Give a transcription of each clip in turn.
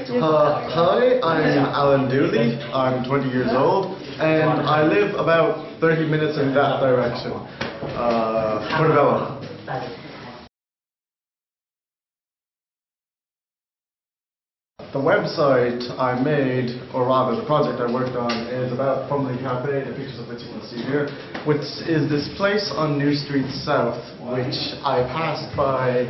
Hi, I'm Alan Doole. I'm 20 years old, and I live about 30 minutes in that direction. Portobello. The website I made, or rather the project I worked on, is about Fumbling Cafe, the pictures of which you can see here, which is this place on New Street South, which I passed by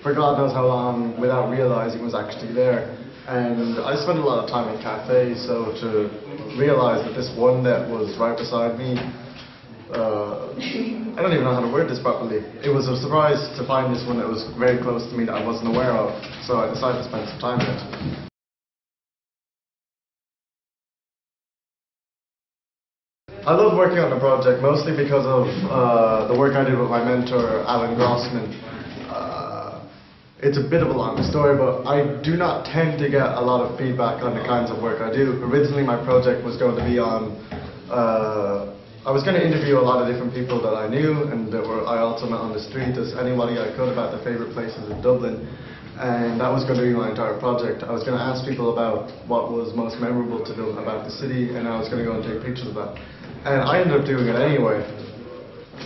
for God knows how long without realising was actually there. And I spent a lot of time in cafes, so to realise that this one that was right beside me, I don't even know how to word this properly. It was a surprise to find this one that was very close to me that I wasn't aware of, so I decided to spend some time in it. I love working on the project mostly because of the work I did with my mentor, Alan Grossman. It's a bit of a long story, but I do not tend to get a lot of feedback on the kinds of work I do. Originally my project was going to be on, I was going to interview a lot of different people that I knew and that I also met on the street as anybody I could about their favourite places in Dublin. And that was going to be my entire project. I was going to ask people about what was most memorable to them about the city, and I was going to go and take pictures of that. And I ended up doing it anyway.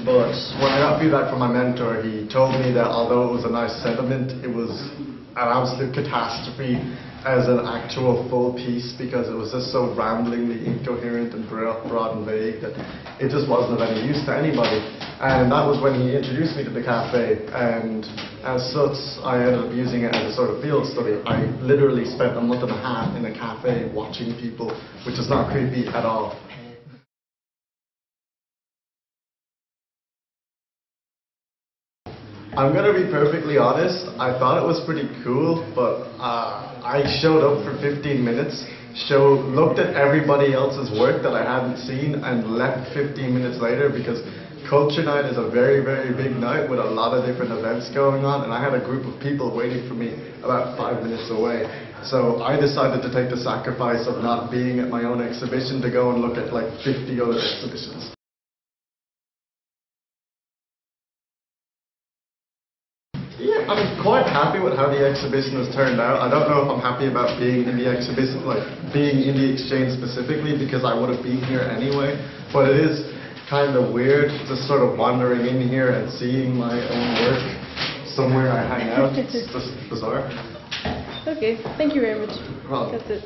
But when I got feedback from my mentor, he told me that although it was a nice sentiment, it was an absolute catastrophe as an actual full piece because it was just so ramblingly incoherent and broad and vague that it just wasn't of any use to anybody. And that was when he introduced me to the cafe, and as such I ended up using it as a sort of field study. I literally spent a month and a half in a cafe watching people, which is not creepy at all. I'm going to be perfectly honest, I thought it was pretty cool, but I showed up for 15 minutes, looked at everybody else's work that I hadn't seen, and left 15 minutes later because Culture Night is a very, very big night with a lot of different events going on, and I had a group of people waiting for me about 5 minutes away. So I decided to take the sacrifice of not being at my own exhibition to go and look at like 50 other exhibitions. Yeah, I'm quite happy with how the exhibition has turned out. I don't know if I'm happy about being in the exhibition, like being in the exchange specifically, because I would have been here anyway. But it is kind of weird just sort of wandering in here and seeing my own work somewhere I hang out. It's just bizarre. Okay, thank you very much. Well, that's it.